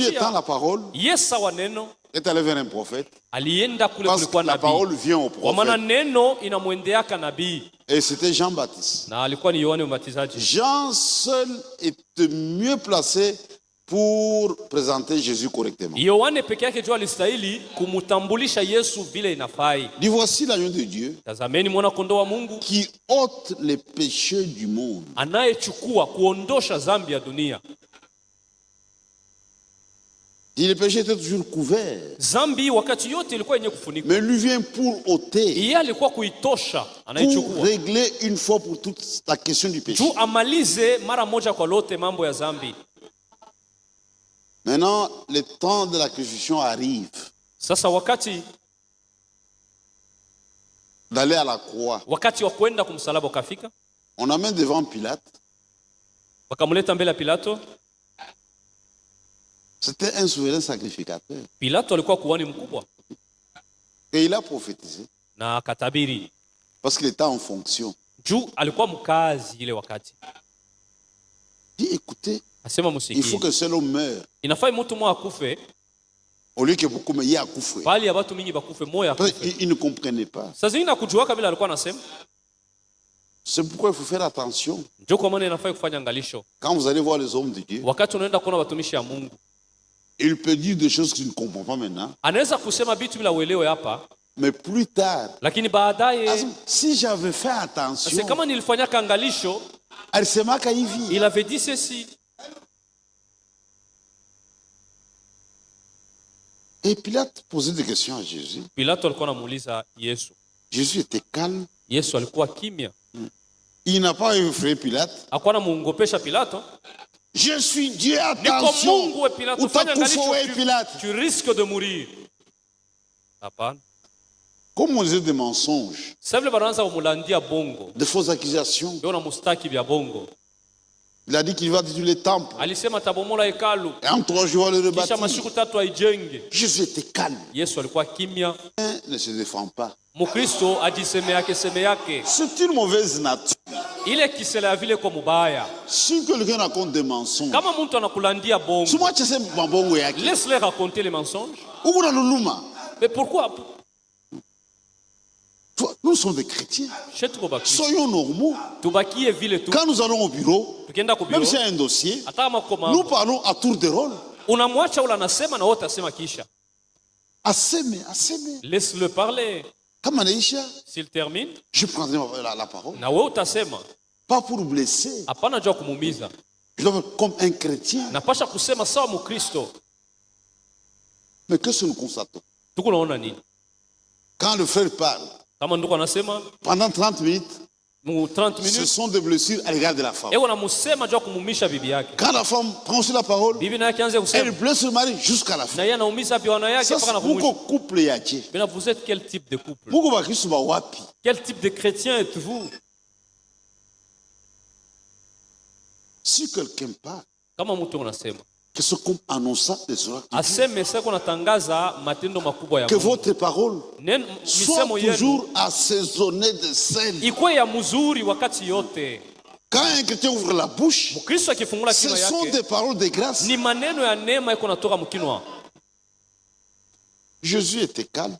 étant la parole, est allé vers un prophète. Parce que la parole vient au prophète. Et c'était Jean-Baptiste. Na alikuwa ni Yohane Mbatizaji. Jean seul était mieux placé pour présenter Jésus correctement. Yohane peke yake ndio alistahili kumtambulisha Yesu vile inafai. Dis voici l'agneau de Dieu. Tazameni mwana kondoo wa Mungu qui ôte les péchés du monde. Anayechukua kuondosha dhambi ya dunia. Le péché était toujours couvert. Zambi wakati yote ilikuwa yenye kufunikwa. Mais lui vient pour ôter. Yeye alikuwa kuitosha, anaichukua. Pour régler une fois pour toutes la question du péché. Tu amalize mara moja kwa lote mambo ya zambi. Maintenant, le temps de la crucifixion arrive. Sasa wakati d'aller à la croix. Wakati wa kwenda kumsalaba ukafika. On amène devant Pilate. Wakamleta mbele ya Pilato. C'était un souverain sacrificateur. Pilato alikuwa kuhani mkubwa. Et il a prophétisé. Na akatabiri. Parce qu'il était en fonction. Juu alikuwa mkazi ile wakati. Dit écoutez, asema musikie. Il faut que seul homme meure. Inafai mtu mmoja akufe. Au lieu que beaucoup mais il a akufe. Bali ya watu mingi bakufe moya akufe. Il ne comprenait pas. Sasa ina kujua kabla alikuwa anasema. C'est pourquoi il faut faire attention. Ndio kwa maana inafai kufanya angalisho. Quand vous allez voir les hommes de Dieu. Wakati unaenda kuona watumishi ya Mungu. Il peut dire des choses que tu ne comprends pas maintenant. Anaweza kusema vitu bila uelewe hapa. Mais plus tard. Lakini baadaye si j'avais fait attention. C'est kama nilifanya angalisho. Alisemaka hivi. Il avait dit ceci. Et Pilate posait des questions à Jésus. Pilato alikuwa anamuuliza Yesu. Jésus était calme. Yesu alikuwa kimya. Il n'a pas effrayé Pilate. Hakuwa anamuongopesha Pilato. Je suis Dieu, attention. Niko Mungu Pilato, fanya angalisho, tu risques de mourir. Hapana. Comme on disait des mensonges. Sable baranza kumulandia bongo. Des fausses accusations. Ndio na mustaki vya bongo. Il a dit qu'il va détruire le temple. Alisema tabomola hekalu. Et en 3 jours le rebâtir. Kisha masiku 3 aijenge. Jésus était calme. Yesu alikuwa kimya. Ne se défend pas. Mukristo ajiseme yake seme yake. C'est une mauvaise nature. Ile kisela vile kwa mubaya. Si quelqu'un raconte des mensonges. Kama mtu anakulandia bongo. Suma chese mabongo yake. Laisse-les raconter les mensonges. Ukuna luluma. Mais pourquoi? Nous sommes des chrétiens. Soyons normaux. Quand nous allons au bureau, même si y a un dossier, nous parlons à tour de rôle. Aseme. Laisse-le parler. S'il termine, je prendrai la parole. Pas pour blesser. Je dois comme un chrétien. Mais qu'est-ce que nous constatons? Quand le frère parle, pendant 30 minutes, ce sont des blessures à l'égard de la femme. Quand la femme prend sur la parole, elle blesse le mari jusqu'à la fin. Ça, couple. Mais vous êtes quel type de couple? Quel type de chrétien êtes-vous? Si quelqu'un parle, que ce qu'on annonce des oracles que votre parole soit toujours assaisonnée de sel. Quand un chrétien ouvre la bouche, ce sont des paroles de grâce. Jésus était calme.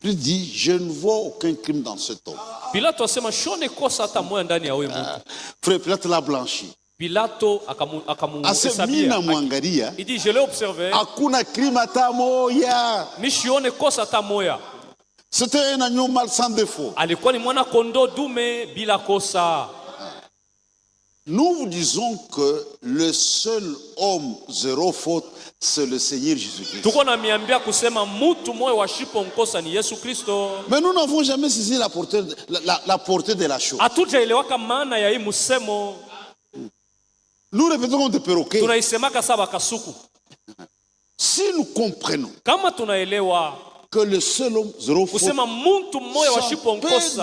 Il dit, je ne vois aucun crime dans cet homme. Frère Pilate l'a blanchi. Pilato akamhesabia. Il dit, je l'ai observé. Hakuna crime hata moya. Mishione kosa hata moya. C'était un agneau mâle sans défaut. Alikuwa ni mwana kondoo dume bila kosa. Nous vous disons que le seul homme zéro faute, c'est le Seigneur Jésus-Christ. Mais nous n'avons jamais saisi la portée de la chose. Nous répétons comme des perroquets. Si nous comprenons que le seul homme zéro faute, ça peut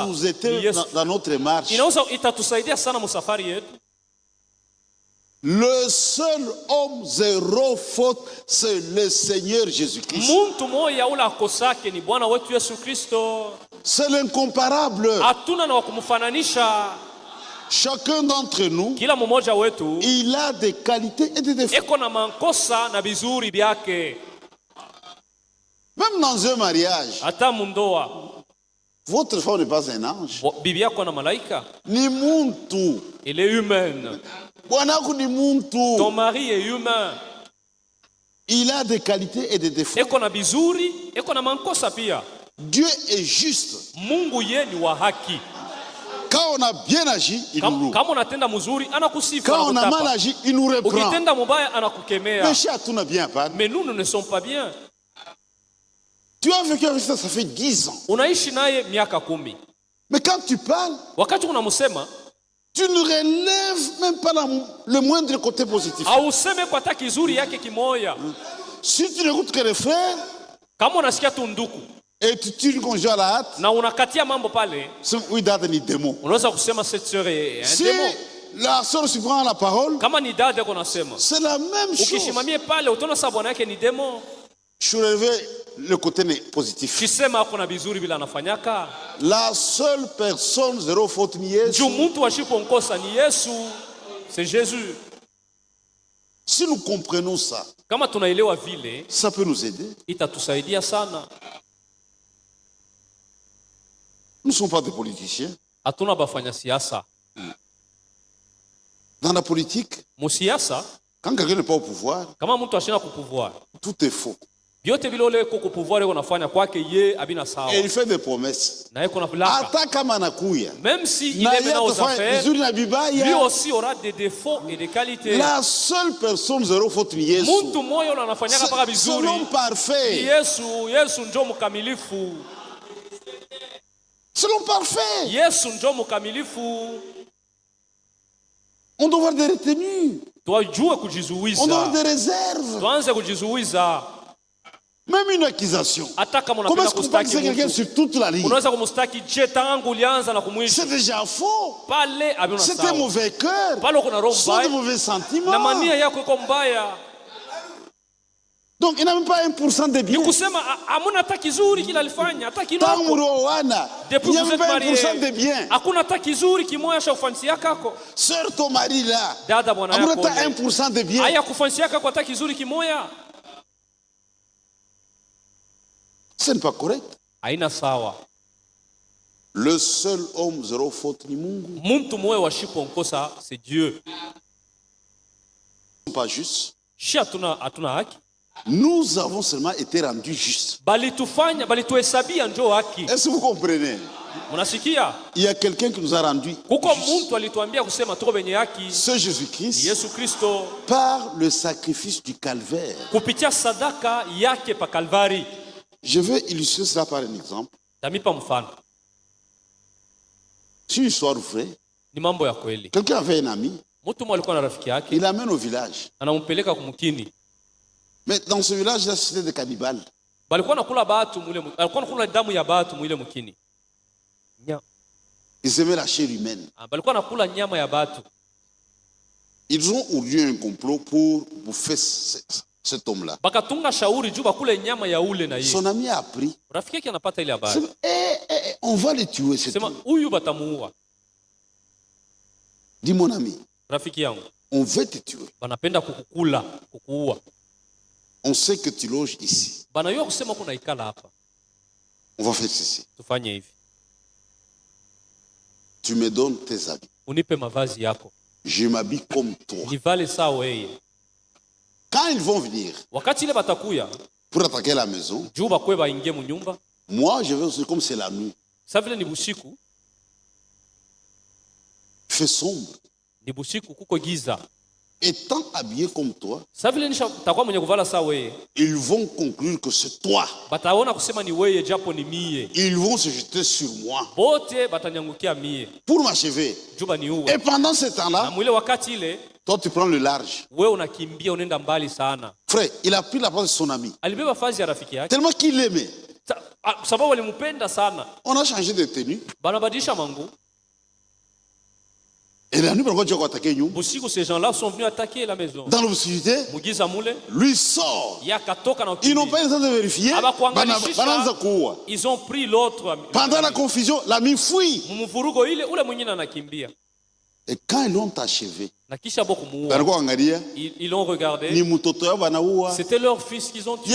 nous aider dans notre marche. Le seul homme zéro faute, c'est le Seigneur Jésus-Christ. C'est l'incomparable. Chacun d'entre nous, il a des qualités et des défauts. Même dans un mariage, Votre femme n'est pas un ange. Bibi yako na malaika. Ni muntu. Elle est humaine. Bwanako ni muntu. Ton mari est humain. Il a des qualités et des défauts. Eko na bizuri, eko na mankosa pia. Dieu est juste. Mungu ye ni wa haki. Quand on a bien agi, il nous loue. Kama unatenda mzuri, anakusifu. Quand on a mal agi, il nous reprend. Ukitenda mubaya, anakukemea. Péché à tout n'a bien pas. Mais nous ne sommes pas bien. Tu as vécu avec ça fait 10 ans. Unaishi naye miaka 10. Mais quand tu parles, wakati unamusema, tu ne relèves même pas le moindre côté positif. Auseme kwa hata kizuri yake kimoya. Si tu n'écoutes que les frères, kama unasikia tu nduku, et tu tires ton jeu à la hâte, na unakatia mambo pale, oui, dada ni démon. Unaweza kusema cette sœur est un si démon. La sœur se prend la parole, kama ni dada yako nasema, c'est la même chose. Ukishimamie pale utaona sababu bwana yake ni démon. Je relève le côté positif. Kisema hakuna bizuri bila anafanyaka. La seule personne zéro faute ni Yesu. Mtu asiponkosa ni Yesu. C'est Jésus. Si nous comprenons ça, kama tunaelewa vile, ça peut nous aider. Itatusaidia sana. Nous ne sommes pas des politiciens. Hatuna bafanya siasa. Dans la politique, musiasa, quand quelqu'un n'est pas au pouvoir, kama mtu ashina ku pouvoir, tout est faux. Vyote vile ole ku pouvoir yako nafanya kwake ye abina sawa. Et il fait des promesses. Na yeko na plaka. Hata kama anakuya. Même si il est maintenant aux affaires, lui aussi aura des défauts et des qualités. La seule personne zéro faute ni Yesu. Mtu moyo anafanyaka paka vizuri. Selon parfait. Yesu ndio mkamilifu. Selon parfait. Yesu ndio mkamilifu. On doit avoir des retenues. Tuajue kujizuiza. On doit avoir des réserves. Tuanze kujizuiza. Même une accusation. Comment est-ce qu'on peut accuser quelqu'un sur toute la ligne? C'est déjà faux. C'est un mauvais cœur. C'est un mauvais sentiment. Donc il n'a même pas 1% de bien. Depuis il n'y a même pas 1% de bien. Sœur, ton mari là, il n'a pas 1% de bien. Ce n'est pas correct. Haina sawa. Le seul homme zéro faute ni Mungu. Muntu moyo washiponkosa c'est Dieu. Pas juste. Shi hatuna haki. Nous avons seulement été rendus justes. Balitufanya balituhesabia njo haki. Est-ce que vous comprenez? Munasikia? Il y a quelqu'un qui nous a rendus. Kuko muntu alituambia kusema tuko benye haki. C'est Jésus-Christ. Yesu Kristo. Par le sacrifice du calvaire. Kupitia sadaka yake pa Kalvari. Je vais illustrer cela par un exemple. Tamipa mfano. C'est une histoire vraie. Ni mambo ya kweli. Quelqu'un avait un ami. Mtu mmoja alikuwa na rafiki yake. Il l'amène au village. Anampeleka kumkini. Mais dans ce village, il y a c'était des cannibales. Balikuwa nakula batu mule, alikuwa nakula damu ya batu mule mkini. Ils aimaient la chair humaine. Balikuwa nakula nyama ya batu. Ils ont urgé un complot pour bouffer cet homme-là. Bakatunga shauri juu bakule nyama ya ule na yeye. Son ami a appris. Rafiki yake anapata ile habari. On va le tuer cet homme. Sema huyu batamuua. Dis mon ami. Rafiki yangu. On veut te tuer. Banapenda kukukula, kukuua. On sait que tu loges ici. Banayua kusema kuna ikala hapa. On va faire ceci. Tufanye hivi. Tu me donnes tes habits. Unipe mavazi yako. Je m'habille comme toi. Nivale sawa wewe. Quand ils vont venir, wakati ile batakuya pour attaquer la maison, juu bakwe baingie mu nyumba, moi je vais aussi comme c'est la nuit. Ça vile ni busiku. Fait sombre. Ni busiku kuko giza. Étant habillé comme toi, ça vile nisha takuwa mwenye kuvala sawa wewe. Ils vont conclure que c'est toi. Bataona kusema ni wewe japo ni mie. Ils vont se jeter sur moi. Bote batanyangukia mie. Pour m'achever. Juba ni uwe. Et pendant ce temps-là, na mwile wakati ile, toi tu prends le large. Wewe unakimbia unaenda mbali sana. Frère, il a pris la place de son ami. Alibeba fazi ya rafiki yake. Tellement qu'il l'aimait. Sababu alimpenda sana. On a changé de tenue. Banabadilisha mangu. Et la nuit, pourquoi tu as attaqué nous? Busiku, ces gens-là sont venus attaquer la maison. Dans l'obscurité, lui sort. Ils n'ont pas besoin de vérifier. Ils ont pris l'autre. Pendant la confusion, l'ami fuit. Et quand ils l'ont achevé, ils l'ont regardé. C'était leur fils qu'ils ont tué.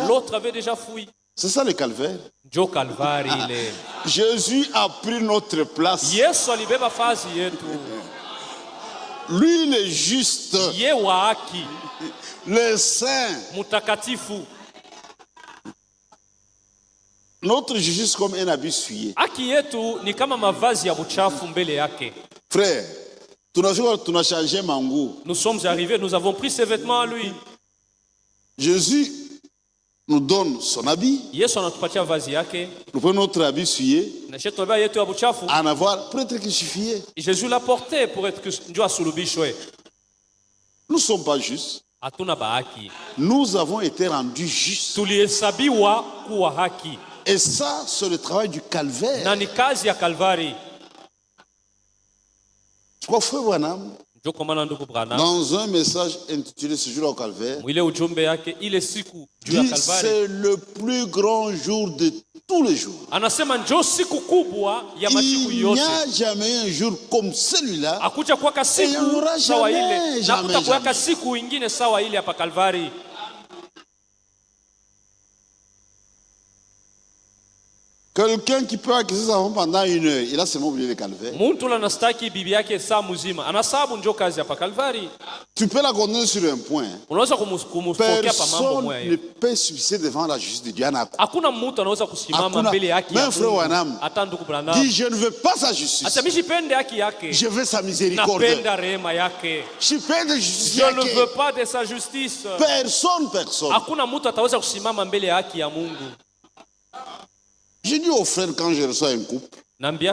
L'autre avait déjà fui. C'est ça le calvaire. Njo Kalvari ile. Jésus a pris notre place. Yesu alibeba fazi yetu. Lui le juste. Ye wa haki. Le saint. Mutakatifu. Notre justice comme un habit souillé. Haki yetu ni kama mavazi ya buchafu mbele yake. Frère, tuna changé mangu. Nous sommes arrivés, nous avons pris ses vêtements à lui. Jésus nous donne son habit. Yesu anatupatia vazi yake. Nous prenons notre habit souillé. Na shetu baba yetu ya buchafu. En avoir pour être crucifié. Jésus l'a porté pour être ndio asulubishwe. Nous ne sommes pas justes. Hatuna bahaki. Nous avons été rendus justes. Tulihesabiwa kuwa haki. Et ça, c'est le travail du calvaire. Na ni kazi ya Kalvari. Je crois, frère Branham, dans un message intitulé Ce jour au calvaire, dit c'est le plus grand jour de tous les jours. Il n'y a jamais un jour comme celui-là. Et il n'y en aura jamais, jamais. Quelqu'un qui peut accuser sa femme pendant 1 heure, il a seulement oublié le calvaire. Tu peux la condamner sur un point. Personne ne peut subsister devant la justice de Dieu. Même frère Branham dit je ne veux pas sa justice. Je veux sa miséricorde. Je ne veux pas de sa justice. Personne. Je dis aux frères quand je reçois un couple, il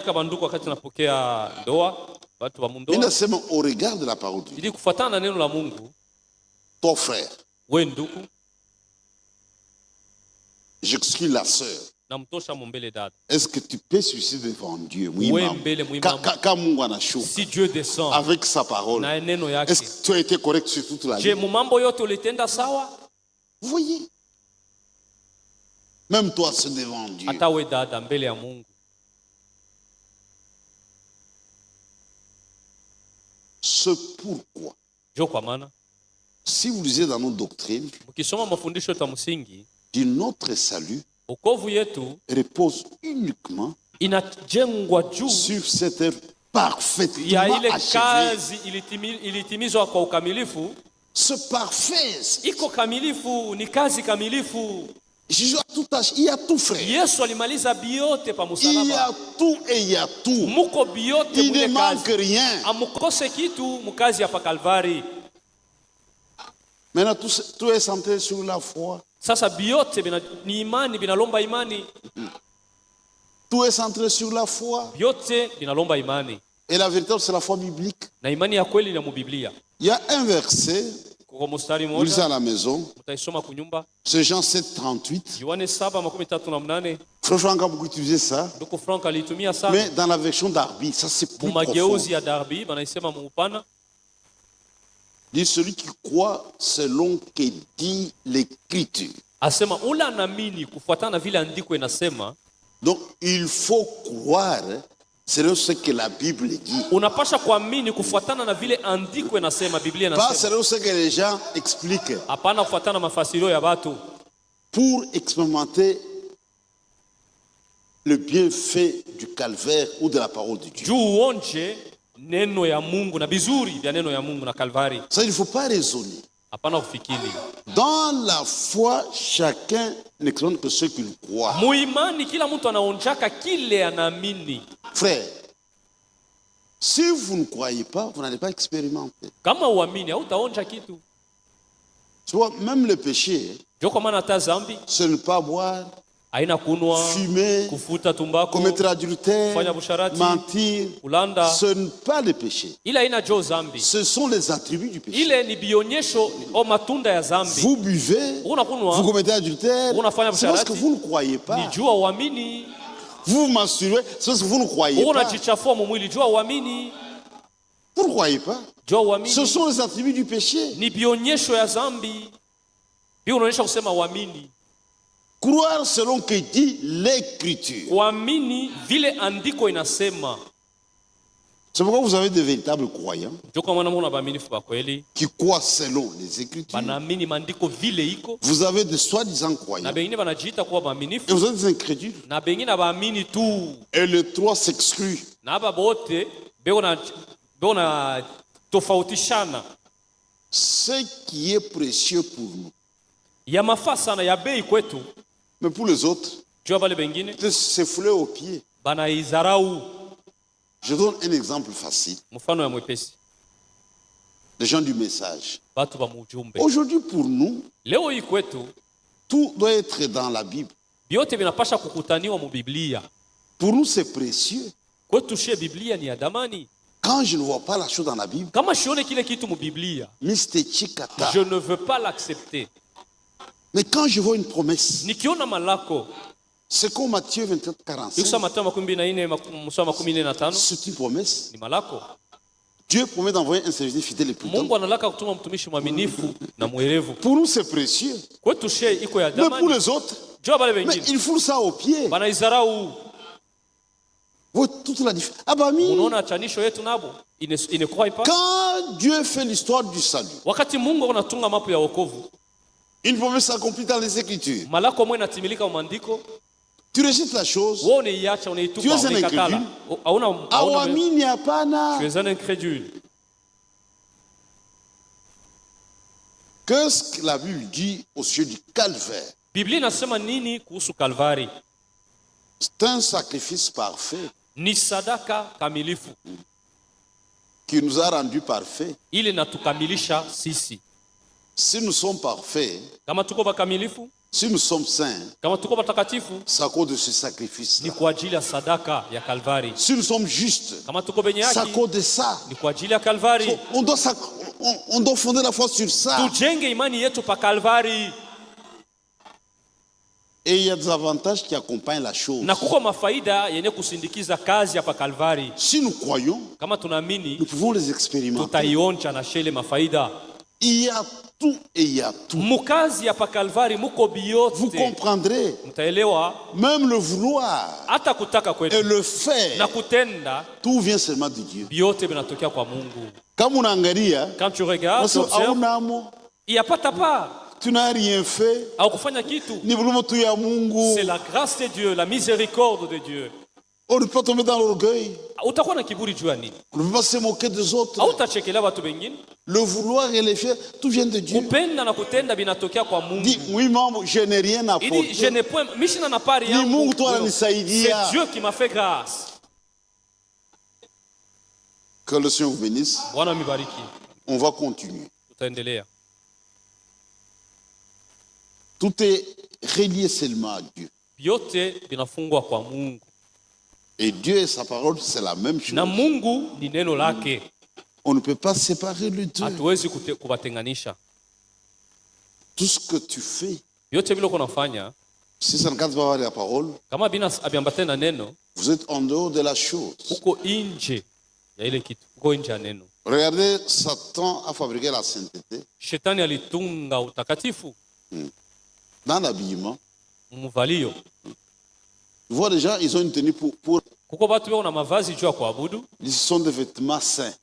est seulement au regard de la parole de Dieu. Ton frère, j'exclus la sœur. Est-ce que tu peux suicider devant Dieu? Si Dieu descend avec sa parole, est-ce que tu as été correct sur toute la vie? Vous voyez? Même toi, c'est devant Dieu. C'est pourquoi, si vous lisez dans nos doctrines, notre salut repose uniquement sur cette œuvre parfaitement achevée. C'est parfait. Il y a tout, frère. Il y a tout et il y a tout. Il ne manque rien. Maintenant, tout est centré sur la foi. Tout est centré sur la foi. Et la vérité, c'est la foi biblique. Il y a un verset. Vous lisez à la maison. C'est Jean 7, 38. Frère Franck a beaucoup utilisé ça. Mais dans la version d'Arbi, ça c'est plus profond. Dit celui qui croit selon que dit l'Écriture. Donc il faut croire selon ce que la Bible dit. Pas selon ce que les gens expliquent. Pour expérimenter le bienfait du calvaire ou de la parole de Dieu. Ça, il ne faut pas raisonner. Dans la foi, chacun n'expérimente que ce qu'il croit. Frère, si vous ne croyez pas, vous n'allez pas expérimenter. Tu vois, même le péché, ce n'est pas boire, fumer, commettre adultère, mentir, ce n'est pas le péché. Ce sont les attributs du péché. Vous buvez, vous commettez adultère, c'est parce que vous ne croyez pas. Vous masturbez, c'est parce que vous ne croyez pas. Vous ne croyez pas. Ce sont les attributs du péché. Croire selon que dit l'Écriture. C'est pourquoi vous avez de véritables croyants qui croient selon les Écritures. Vous avez de soi-disant croyants et vous êtes des incrédules. Et les trois s'excluent. Ce qui est précieux pour nous, mais pour les autres, de s'effleurer aux pieds. Je donne un exemple facile. Les gens du message. Aujourd'hui pour nous, tout doit être dans la Bible. Pour nous c'est précieux. Quand je ne vois pas la chose dans la Bible, je ne veux pas l'accepter. Mais quand je vois une promesse, c'est comme Matthieu 24, 45. C'est une promesse. Dieu promet d'envoyer un serviteur fidèle et prudent. Pour nous c'est précieux. Mais pour les autres, mais ils font ça au pied. Toute la différence. Quand Dieu fait l'histoire du salut, une promesse s'accomplit dans les Écritures. Tu rejettes la chose. Tu es un incrédule. Tu es un incrédule. Qu'est-ce que la Bible dit au sujet du calvaire? C'est un sacrifice parfait qui nous a rendus parfaits. Si nous sommes parfaits, si nous sommes saints, c'est à cause de ce sacrifice. Si nous sommes justes, c'est à cause de ça. On doit fonder la foi sur ça. Et il y a des avantages qui accompagnent la chose. Si nous croyons, nous pouvons les expérimenter. Il y a tout et il y a tout. Vous comprendrez. Même le vouloir et le faire, tout vient seulement de Dieu. Quand tu regardes, il n'y a pas ta part. Tu n'as rien fait. C'est la grâce de Dieu, la miséricorde de Dieu. On ne peut pas tomber dans l'orgueil. On ne peut pas se moquer des autres. Le vouloir et le faire, tout vient de Dieu. Dis, oui, maman, je n'ai rien apporté. C'est Dieu qui m'a fait grâce. Que le Seigneur vous bénisse. On va continuer. Tout est relié seulement à Dieu. Et Dieu et sa parole, c'est la même chose. On ne peut pas séparer les deux. Tout ce que tu fais, si ça ne cadre pas avec la parole, vous êtes en dehors de la chose. Regardez, Satan a fabriqué la sainteté. Dans l'habillement. Tu vois les gens, ils ont une tenue pour ils sont des vêtements saints.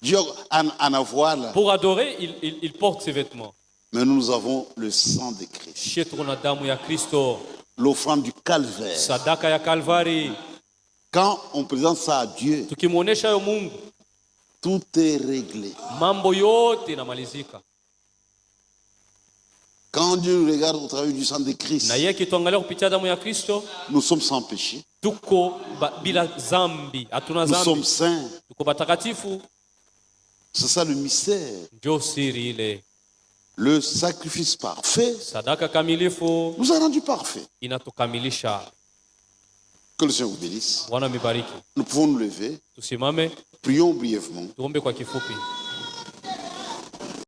Dieu en avoir là. Pour adorer, il porte ses vêtements. Mais nous avons le sang de Christ. L'offrande du calvaire. Quand on présente ça à Dieu, tout est réglé. Quand Dieu nous regarde au travers du sang de Christ, nous sommes sans péché. Nous sommes saints. C'est ça le mystère. Le sacrifice parfait nous a rendus parfaits. Que le Seigneur vous bénisse. Nous pouvons nous lever. Prions brièvement.